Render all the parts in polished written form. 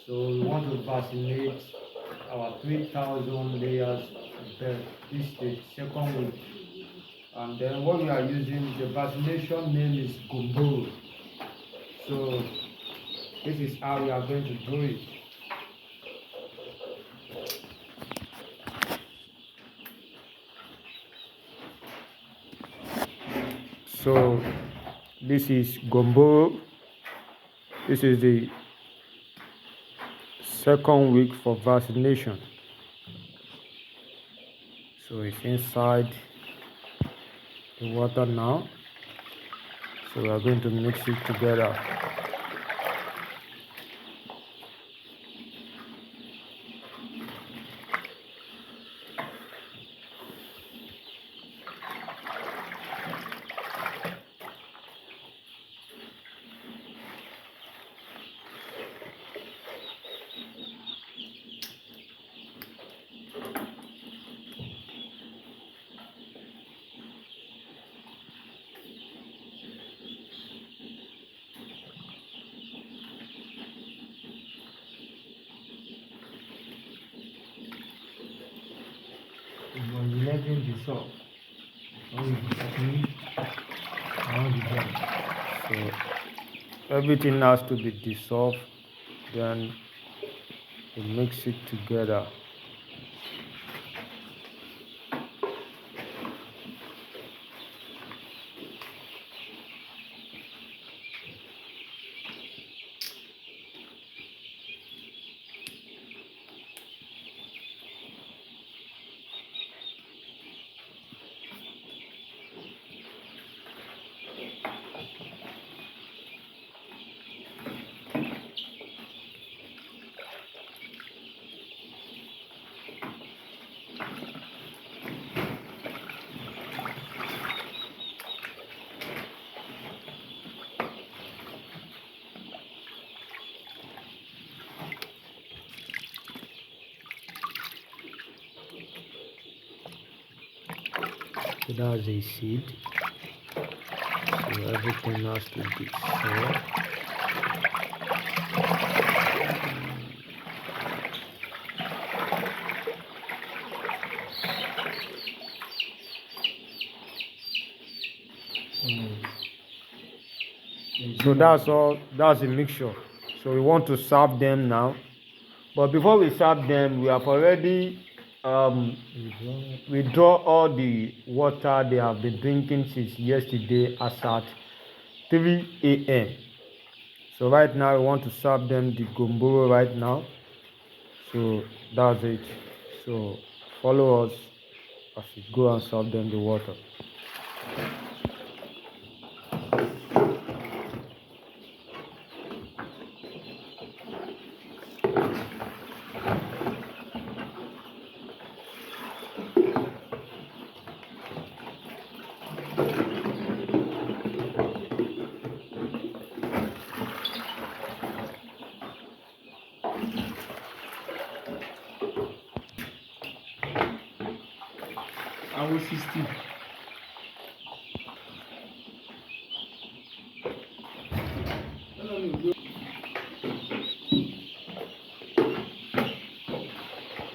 So we want to vaccinate our 3,000 layers bed. This is the second week. And then what we are using, the vaccination name is GOBORO. So this is how we are going to do it. So this is GOBORO. This is the second week for vaccination. So it's inside the water now. So we are going to mix it together. So everything has to be dissolved, then we mix it together. So that's a seed. So everything has to be sold. So that's all. That's a mixture. So we want to serve them now. But before we serve them, we have already withdraw all the water they have been drinking since yesterday as at 3 a.m. So right now we want to serve them the GOBORO right now. So that's it. So follow us as we go and serve them the water. Hour 60.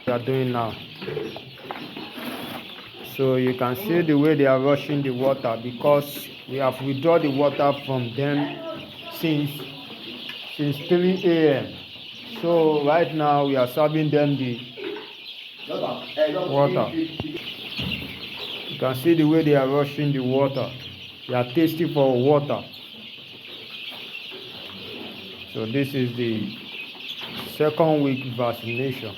We are doing now. So you can see the way they are rushing the water because we have withdrawn the water from them since 3 a.m. So right now we are serving them the water. You can see the way they are rushing the water. They are thirsty for water. So this is the second week vaccination.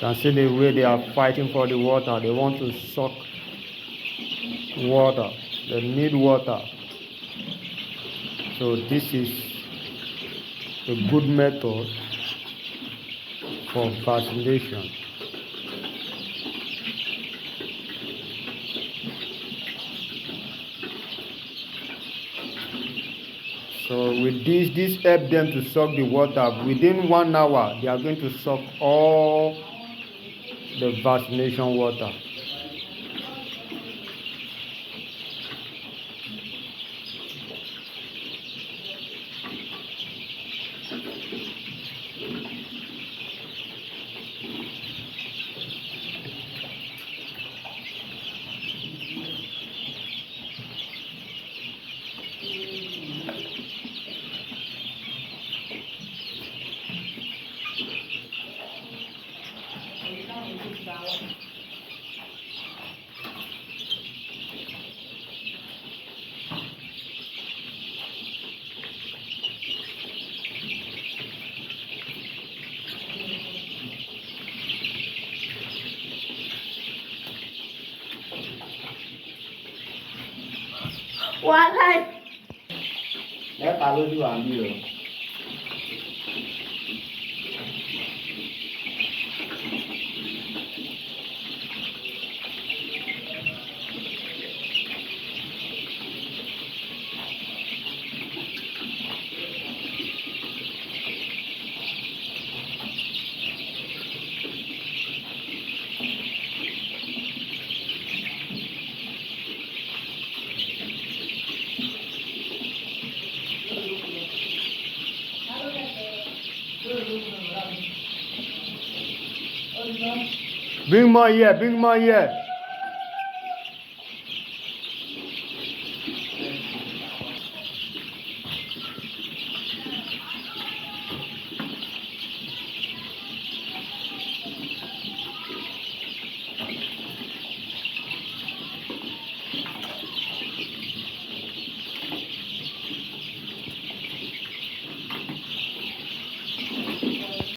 can see the way they are fighting for the water. They want to suck water. They need water. So this is a good method for vaccination. So with this help them to suck the water. Within 1 hour, they are going to suck all the vaccination water. Wàhálà. Mẹ́ta lójú àmì o. Bring more here, bring more here.